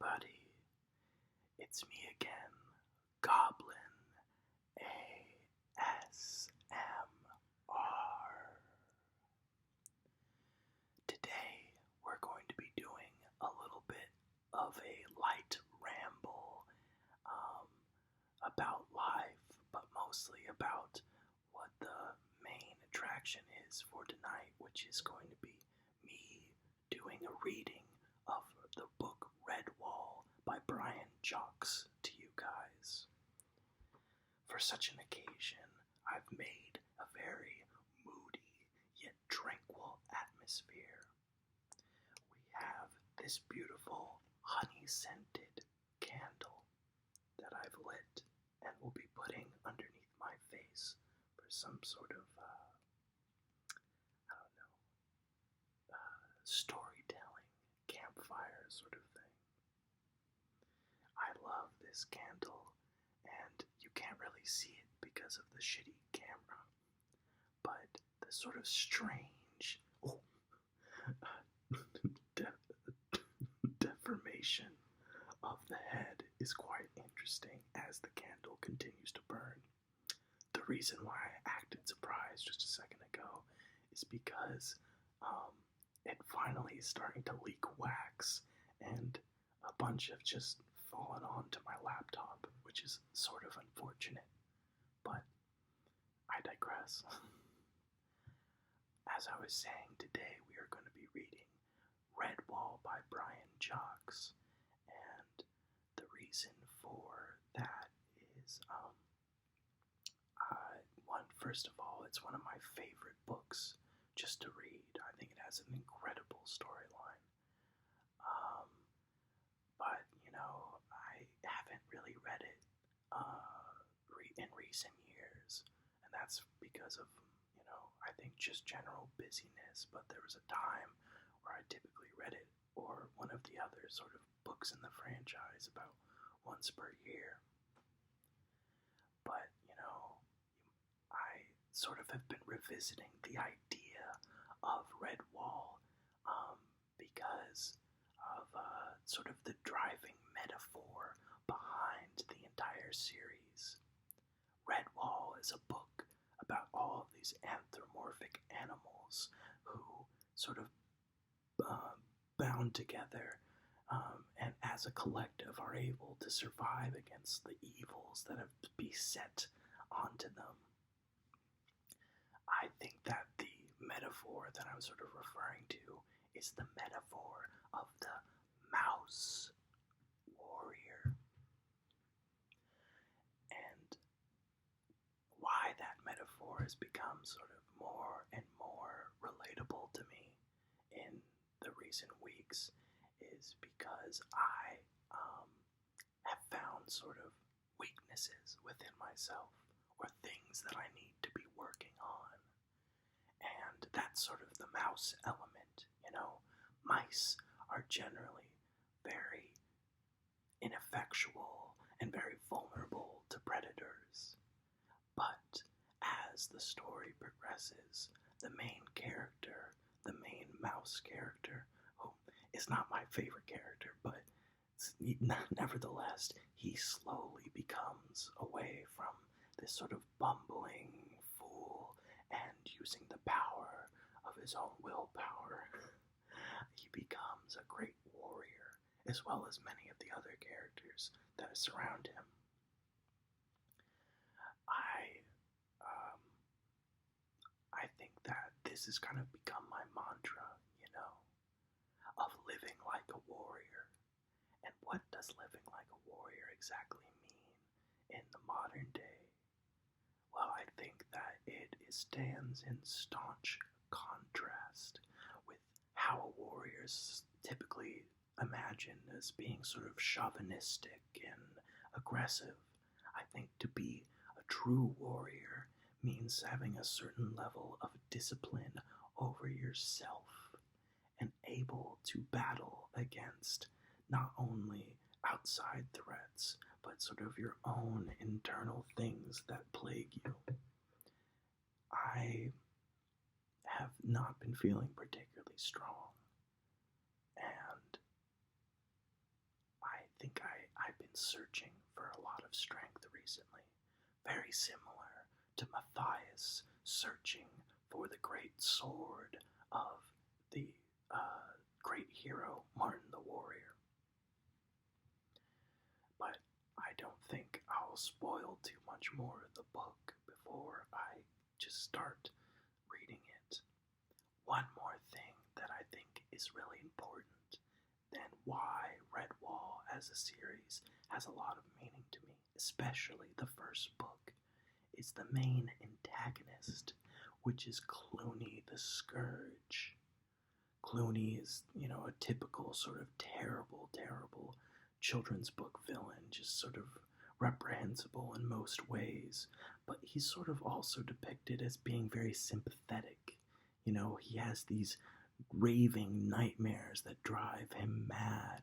everybody. It's me again, Goblin ASMR. Today, we're going to be doing a little bit of a light ramble about life, but mostly about what the main attraction is for tonight, which is going to be me doing a reading of the book Redwall by Brian Jacques to you guys. For such an occasion, I've made a very moody yet tranquil atmosphere. We have this beautiful honey-scented candle that I've lit and will be putting underneath my face for some sort of, storytelling, campfire sort of thing. I love this candle, and you can't really see it because of the shitty camera, but the sort of strange deformation of the head is quite interesting as the candle continues to burn. The reason why I acted surprised just a second ago is because it finally is starting to leak wax, and a bunch have just fallen onto my laptop, which is sort of unfortunate, but I digress. As I was saying, today we are going to be reading Redwall by Brian Jacques, and the reason for that is, first of all, it's one of my favorite books just to read. I think it has an incredible storyline. But, I haven't really read it in recent years, and that's because of, I think just general busyness, but there was a time where I typically read it, or one of the other sort of books in the franchise, about once per year. But, I sort of have been revisiting the idea of Redwall because of sort of the driving metaphor behind the entire series. Redwall is a book about all of these anthropomorphic animals who sort of bound together and as a collective are able to survive against the evils that have beset onto them. I think that the metaphor that I'm sort of referring to is the metaphor of the mouse warrior. And why that metaphor has become sort of more and more relatable to me in the recent weeks is because I have found sort of weaknesses within myself, or things that I need to be working on. And that's sort of the mouse element. Mice are generally very ineffectual and very vulnerable to predators. But as the story progresses, the main character, the main mouse character, who is not my favorite character, but nevertheless, he slowly becomes away from this sort of bumbling fool and using the power of his own willpower. He becomes a great warrior, as well as many of the other characters that surround him. I think that this has kind of become my mantra, of living like a warrior. And what does living like a warrior exactly mean in the modern day? Well, I think that it stands in staunch contrast with how a warrior is typically imagined as being sort of chauvinistic and aggressive. I think to be a true warrior means having a certain level of discipline over yourself and able to battle against not only outside threats, but sort of your own internal things that plague you. I have not been feeling particularly strong, and I think I've been searching for a lot of strength recently. Very similar to Matthias searching for the great sword of the great hero Martin the Warrior. But I don't think I'll spoil too much more of the book before I just start reading it. One more thing that I think is really important, and why Redwall as a series has a lot of meaning to me, especially the first book, is the main antagonist, which is Clooney the Scourge. Clooney is, a typical sort of terrible children's book villain, just sort of reprehensible in most ways, but he's sort of also depicted as being very sympathetic. He has these raving nightmares that drive him mad,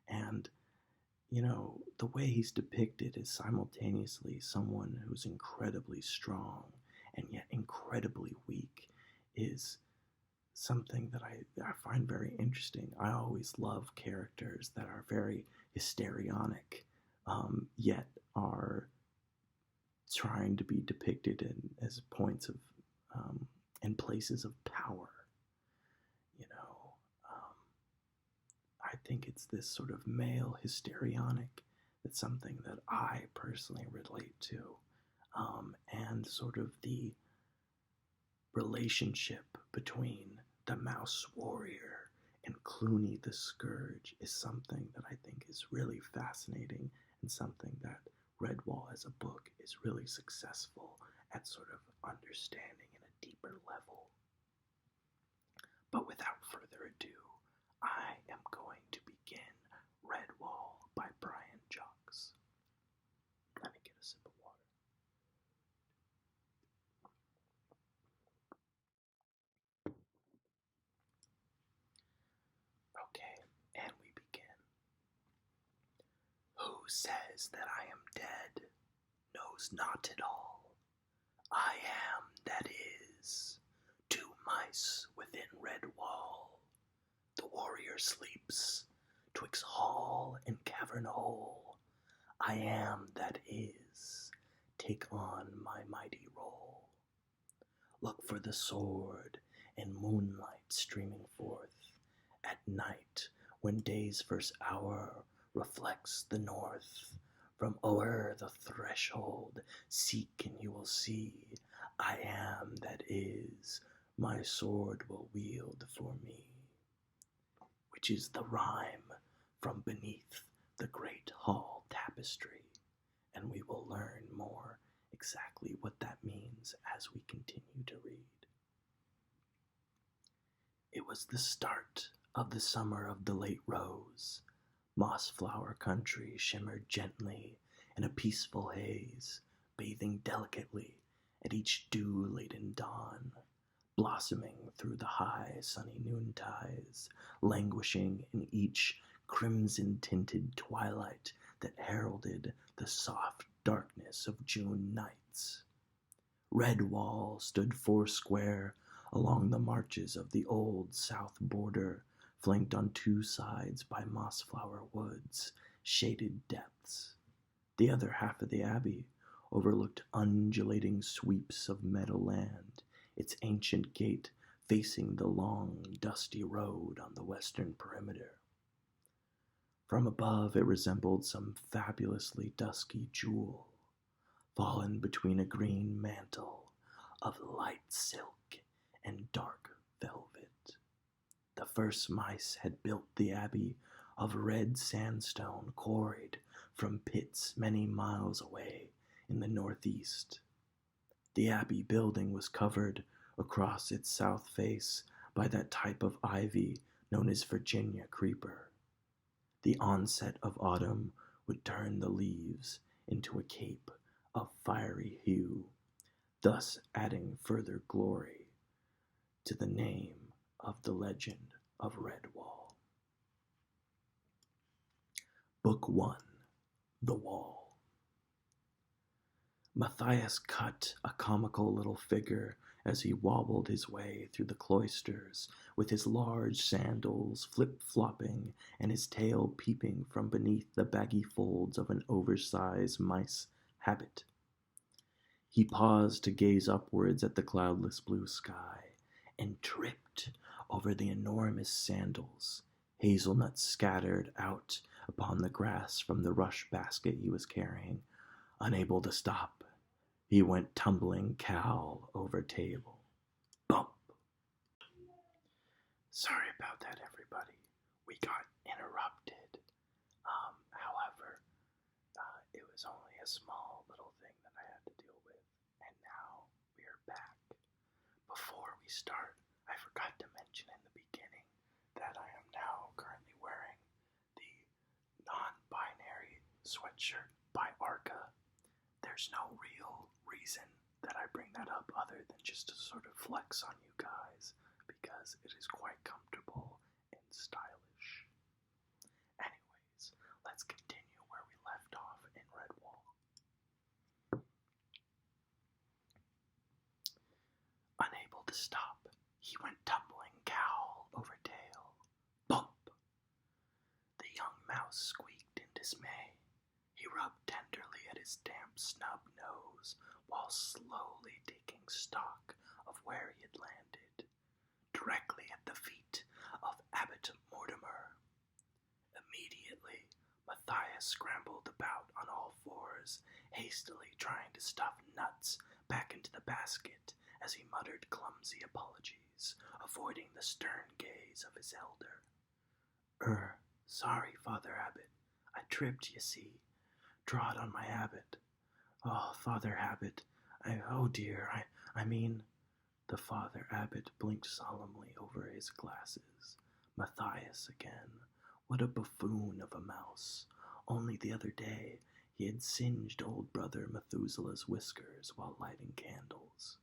and the way he's depicted is simultaneously someone who's incredibly strong and yet incredibly weak is something that I find very interesting. I always love characters that are very histrionic, yet are trying to be depicted as points of and places of power. I think it's this sort of male histrionic that's something that I personally relate to, and sort of the relationship between the Mouse Warrior and Clooney the Scourge is something that I think is really fascinating, and something that Redwall as a book is really successful at sort of understanding in a deeper level. But without further ado, I am going to begin Redwall by Brian Jacques. Let me get a sip of water. Okay, and we begin. Who says that I am dead knows not at all. I am that is. 2 mice within Redwall. The warrior sleeps twixt hall and cavern hole. I am that is. Take on my mighty role. Look for the sword and moonlight streaming forth at night when day's first hour reflects the north. From o'er the threshold seek and you will see. I am that is. My sword will wield for me. Which is the rhyme from beneath the great hall tapestry, and we will learn more exactly what that means as we continue to read. It was the start of the summer of the late rose. Mossflower country shimmered gently in a peaceful haze, bathing delicately at each dew-laden dawn. Blossoming through the high sunny noontides, languishing in each crimson-tinted twilight that heralded the soft darkness of June nights. Redwall stood foursquare along the marches of the old south border, flanked on 2 sides by mossflower woods, shaded depths. The other half of the abbey overlooked undulating sweeps of meadowland, its ancient gate facing the long, dusty road on the western perimeter. From above it resembled some fabulously dusky jewel, fallen between a green mantle of light silk and dark velvet. The first mice had built the abbey of red sandstone quarried from pits many miles away in the northeast. The abbey building was covered across its south face by that type of ivy known as Virginia creeper. The onset of autumn would turn the leaves into a cape of fiery hue, thus adding further glory to the name of the legend of Redwall. Book 1, The Wall. Matthias cut a comical little figure as he wobbled his way through the cloisters with his large sandals flip-flopping and his tail peeping from beneath the baggy folds of an oversized mice habit. He paused to gaze upwards at the cloudless blue sky and tripped over the enormous sandals, hazelnuts scattered out upon the grass from the rush basket he was carrying. Unable to stop, he went tumbling cowl over table. Bump! Sorry about that, everybody. We got interrupted. However, it was only a small little thing that I had to deal with, and now we are back. Before we start, I forgot to mention in the beginning that I am now currently wearing the non-binary sweatshirt by Arca. There's no real reason that I bring that up other than just to sort of flex on you guys, because it is quite comfortable and stylish. Anyways, let's continue where we left off in Redwall. Unable to stop, he went tumbling cowl over tail. Bump! The young mouse squeaked in dismay. He rubbed tenderly at his damp snub nose while slowly taking stock of where he had landed, directly at the feet of Abbot Mortimer. Immediately, Matthias scrambled about on all fours, hastily trying to stuff nuts back into the basket as he muttered clumsy apologies, avoiding the stern gaze of his elder. Sorry, Father Abbot. I tripped, you see. Trod on my habit. Oh, Father Abbot, oh dear, I mean... The Father Abbot blinked solemnly over his glasses. Matthias again. What a buffoon of a mouse. Only the other day he had singed old brother Methuselah's whiskers while lighting candles.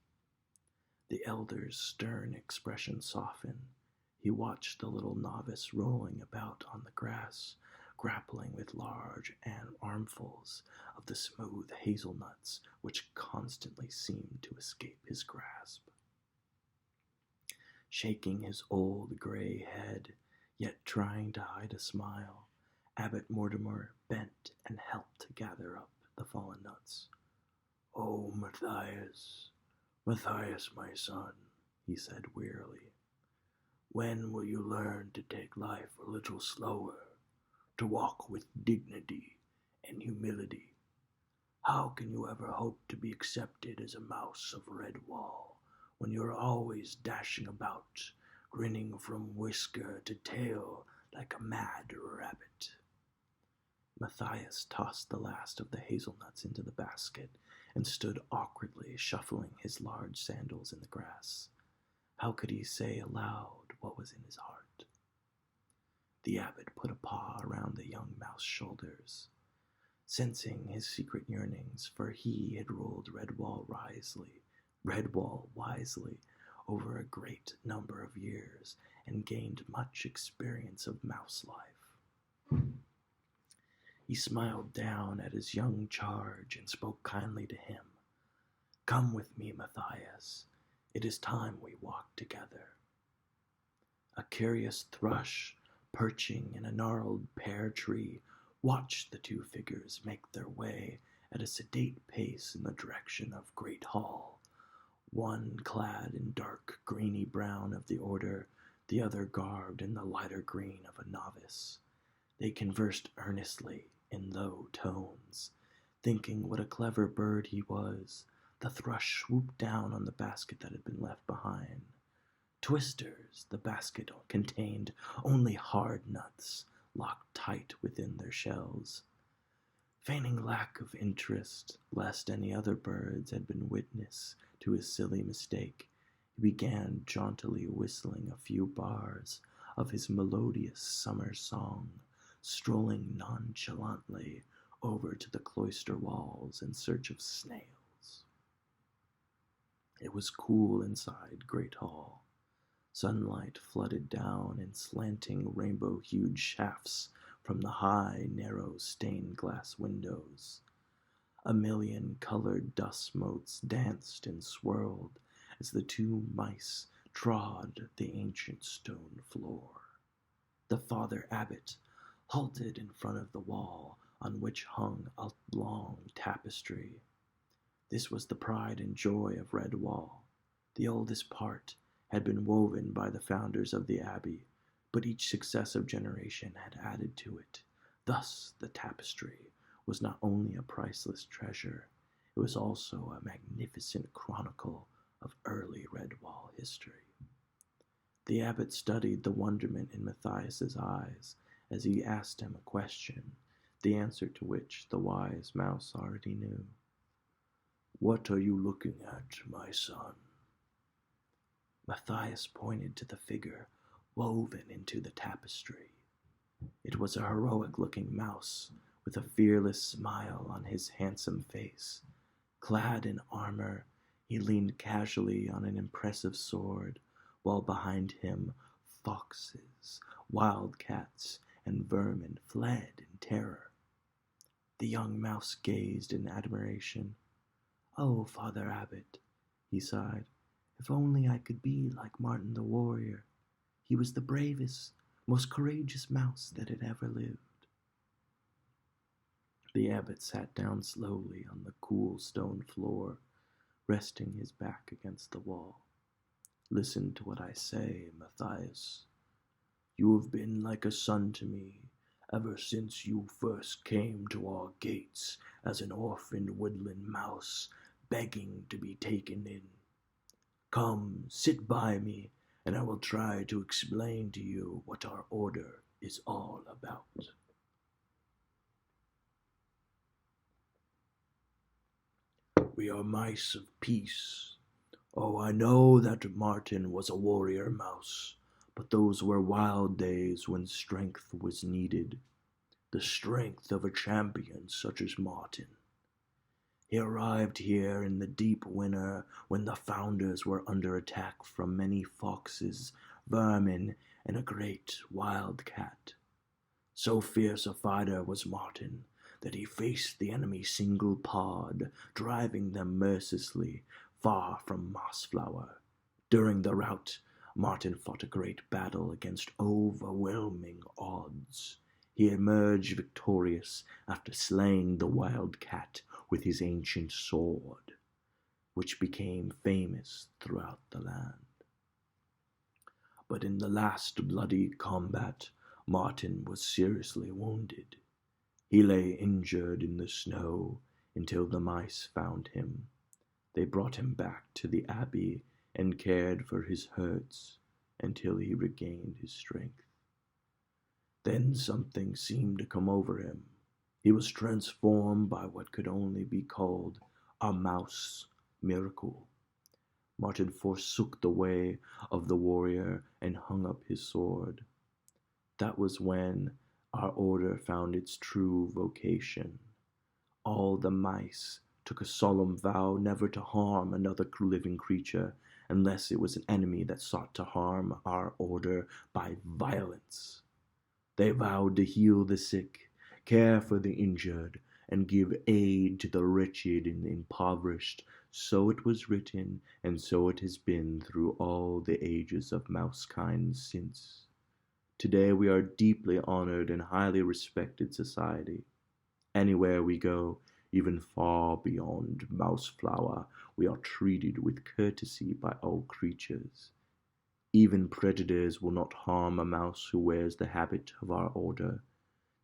The elder's stern expression softened. He watched the little novice rolling about on the grass, grappling with large armfuls of the smooth hazelnuts which constantly seemed to escape his grasp. Shaking his old gray head, yet trying to hide a smile, Abbot Mortimer bent and helped to gather up the fallen nuts. "Oh, Matthias, Matthias, my son," he said wearily, "when will you learn to take life a little slower, to walk with dignity and humility? How can you ever hope to be accepted as a mouse of Redwall when you're always dashing about, grinning from whisker to tail like a mad rabbit?" Matthias tossed the last of the hazelnuts into the basket and stood awkwardly shuffling his large sandals in the grass. How could he say aloud what was in his heart? The abbot put a paw around the young mouse's shoulders, sensing his secret yearnings, for he had ruled Redwall wisely over a great number of years and gained much experience of mouse life. He smiled down at his young charge and spoke kindly to him. "Come with me, Matthias. It is time we walked together." A curious thrush, perching in a gnarled pear tree, watched the two figures make their way at a sedate pace in the direction of Great Hall, one clad in dark greeny brown of the order, the other garbed in the lighter green of a novice. They conversed earnestly in low tones. Thinking what a clever bird he was, the thrush swooped down on the basket that had been left behind. Twisters, the basket contained only hard nuts, locked tight within their shells. Feigning lack of interest, lest any other birds had been witness to his silly mistake, he began jauntily whistling a few bars of his melodious summer song, strolling nonchalantly over to the cloister walls in search of snails. It was cool inside Great Hall. Sunlight flooded down in slanting rainbow-hued shafts from the high, narrow stained glass windows. A million colored dust motes danced and swirled as the two mice trod the ancient stone floor. The father abbot halted in front of the wall on which hung a long tapestry. This was the pride and joy of Redwall. The oldest part had been woven by the founders of the abbey, but each successive generation had added to it. Thus, the tapestry was not only a priceless treasure, it was also a magnificent chronicle of early Redwall history. The abbot studied the wonderment in Matthias's eyes as he asked him a question, the answer to which the wise mouse already knew. "What are you looking at, my son?" Matthias pointed to the figure woven into the tapestry. It was a heroic-looking mouse with a fearless smile on his handsome face. Clad in armor, he leaned casually on an impressive sword, while behind him foxes, wildcats, and vermin fled in terror. The young mouse gazed in admiration. "Oh, Father Abbot," he sighed, "if only I could be like Martin the warrior. He was the bravest, most courageous mouse that had ever lived." The abbot sat down slowly on the cool stone floor, resting his back against the wall. "Listen to what I say, Matthias. You have been like a son to me ever since you first came to our gates as an orphaned woodland mouse begging to be taken in. Come, sit by me, and I will try to explain to you what our order is all about." "We are mice of peace. Oh, I know that Martin was a warrior mouse, but those were wild days when strength was needed. The strength of a champion such as Martin. He arrived here in the deep winter when the founders were under attack from many foxes, vermin, and a great wildcat. So fierce a fighter was Martin that he faced the enemy single-pawed, driving them mercilessly far from Mossflower. During the rout, Martin fought a great battle against overwhelming odds. He emerged victorious after slaying the wildcat with his ancient sword, which became famous throughout the land. But in the last bloody combat, Martin was seriously wounded. He lay injured in the snow until the mice found him. They brought him back to the abbey and cared for his hurts until he regained his strength. Then something seemed to come over him. He was transformed by what could only be called a mouse miracle. Martin forsook the way of the warrior and hung up his sword. That was when our order found its true vocation. All the mice took a solemn vow never to harm another living creature unless it was an enemy that sought to harm our order by violence. They vowed to heal the sick, care for the injured, and give aid to the wretched and impoverished. So it was written, and so it has been through all the ages of mousekind since. Today we are deeply honored and highly respected society. Anywhere we go, even far beyond Mouseflower, we are treated with courtesy by all creatures. Even predators will not harm a mouse who wears the habit of our order.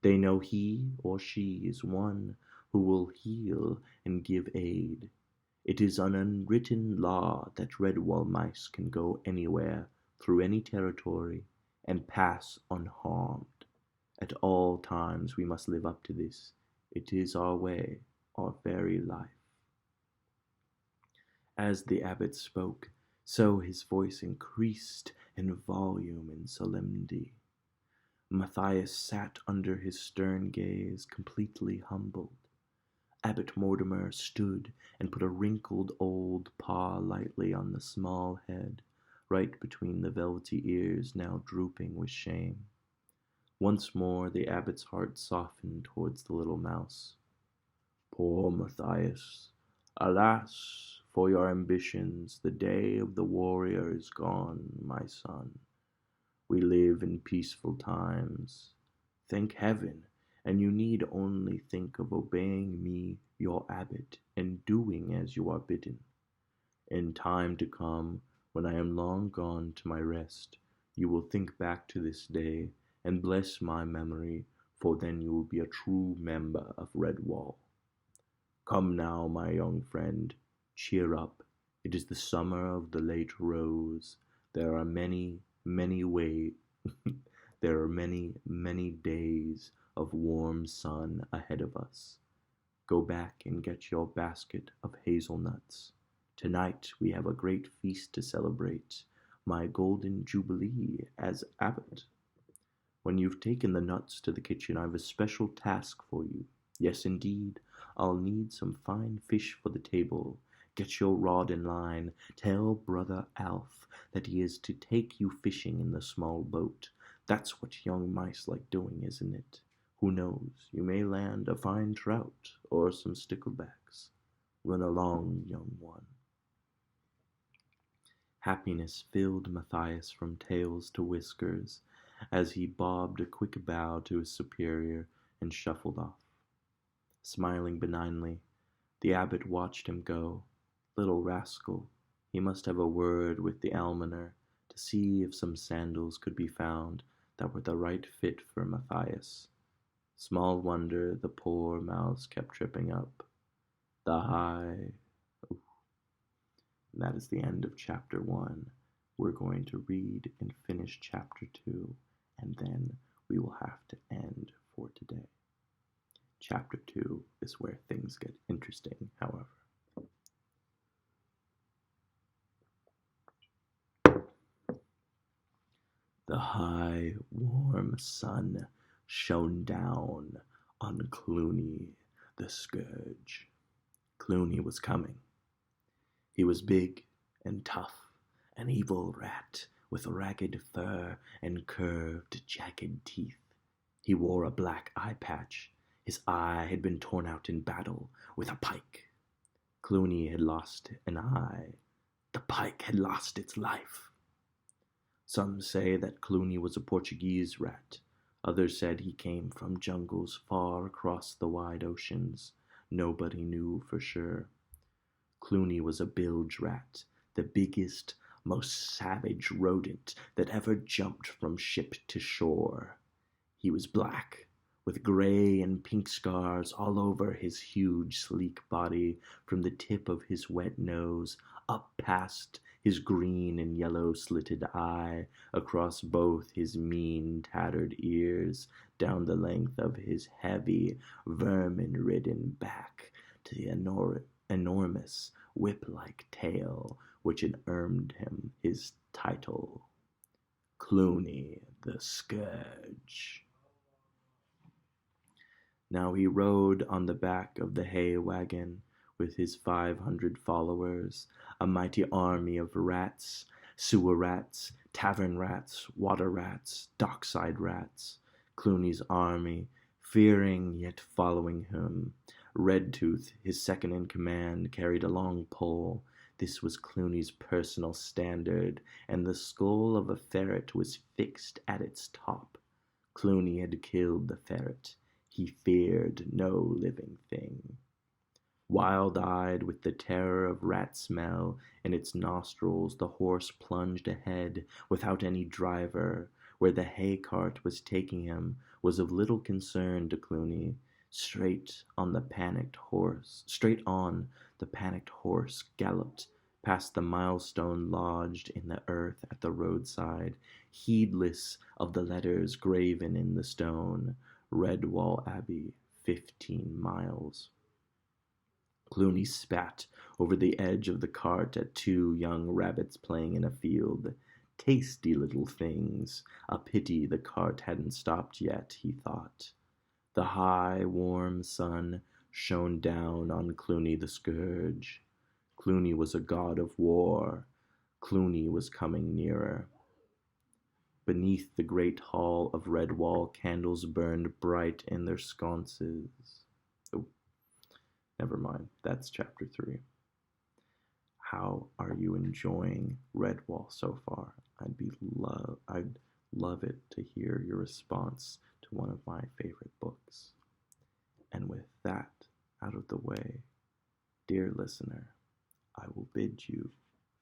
They know he or she is one who will heal and give aid. It is an unwritten law that Redwall mice can go anywhere, through any territory, and pass unharmed. At all times we must live up to this. It is our way, our very life." As the abbot spoke, so his voice increased in volume and solemnity. Matthias sat under his stern gaze, completely humbled. Abbot Mortimer stood and put a wrinkled old paw lightly on the small head, right between the velvety ears now drooping with shame. Once more the abbot's heart softened towards the little mouse. "Poor Matthias! Alas, for your ambitions. The day of the warrior is gone, my son. We live in peaceful times. Thank heaven, and you need only think of obeying me, your abbot, and doing as you are bidden. In time to come, when I am long gone to my rest, you will think back to this day and bless my memory, for then you will be a true member of Redwall. Come now, my young friend, cheer up. It is the summer of the late rose. There are many, many ways. There are many, many days of warm sun ahead of us. Go back and get your basket of hazelnuts. Tonight we have a great feast to celebrate, my golden jubilee as abbot. When you've taken the nuts to the kitchen, I've a special task for you. Yes, indeed, I'll need some fine fish for the table. Get your rod in line. Tell brother Alf that he is to take you fishing in the small boat. That's what young mice like doing, isn't it? Who knows, you may land a fine trout or some sticklebacks. Run along, young one. Happiness filled Matthias from tails to whiskers as he bobbed a quick bow to his superior and shuffled off. Smiling benignly, the abbot watched him go. Little rascal, he must have a word with the almoner to see if some sandals could be found that were the right fit for Matthias. Small wonder the poor mouse kept tripping up. The high... Oof. That is the end of chapter 1. We're going to read and finish chapter 2, and then we will have to end for today. Chapter 2 is where things get interesting, however. The high, warm sun shone down on Clooney the Scourge. Clooney was coming. He was big and tough, an evil rat with ragged fur and curved, jagged teeth. He wore a black eye patch. His eye had been torn out in battle with a pike. Clooney had lost an eye. The pike had lost its life. Some say that Clooney was a Portuguese rat. Others said he came from jungles far across the wide oceans. Nobody knew for sure. Clooney was a bilge rat, the biggest, most savage rodent that ever jumped from ship to shore. He was black, with gray and pink scars all over his huge, sleek body, from the tip of his wet nose up past his green and yellow slitted eye, across both his mean, tattered ears, down the length of his heavy, vermin-ridden back to the enormous, whip-like tail which had earned him his title, Clooney the Scourge. Now he rode on the back of the hay wagon with his 500 followers, a mighty army of rats, sewer rats, tavern rats, water rats, dockside rats. Clooney's army, fearing yet following him. Redtooth, his second in command, carried a long pole. This was Clooney's personal standard, and the skull of a ferret was fixed at its top. Clooney had killed the ferret. He feared no living thing. Wild-eyed with the terror of rat smell in its nostrils, the horse plunged ahead without any driver. Where the hay cart was taking him was of little concern to Clooney. Straight on, the panicked horse galloped past the milestone lodged in the earth at the roadside, heedless of the letters graven in the stone, Redwall Abbey, 15 miles. Clooney spat over the edge of the cart at 2 young rabbits playing in a field. Tasty little things. A pity the cart hadn't stopped yet, he thought. The high, warm sun shone down on Clooney the Scourge. Clooney was a god of war. Clooney was coming nearer. Beneath the great hall of Redwall, candles burned bright in their sconces. Oh, never mind. That's chapter 3. How are you enjoying Redwall so far? I'd love it to hear your response to one of my favorite books. And with that out of the way, dear listener, I will bid you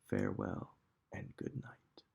farewell and good night.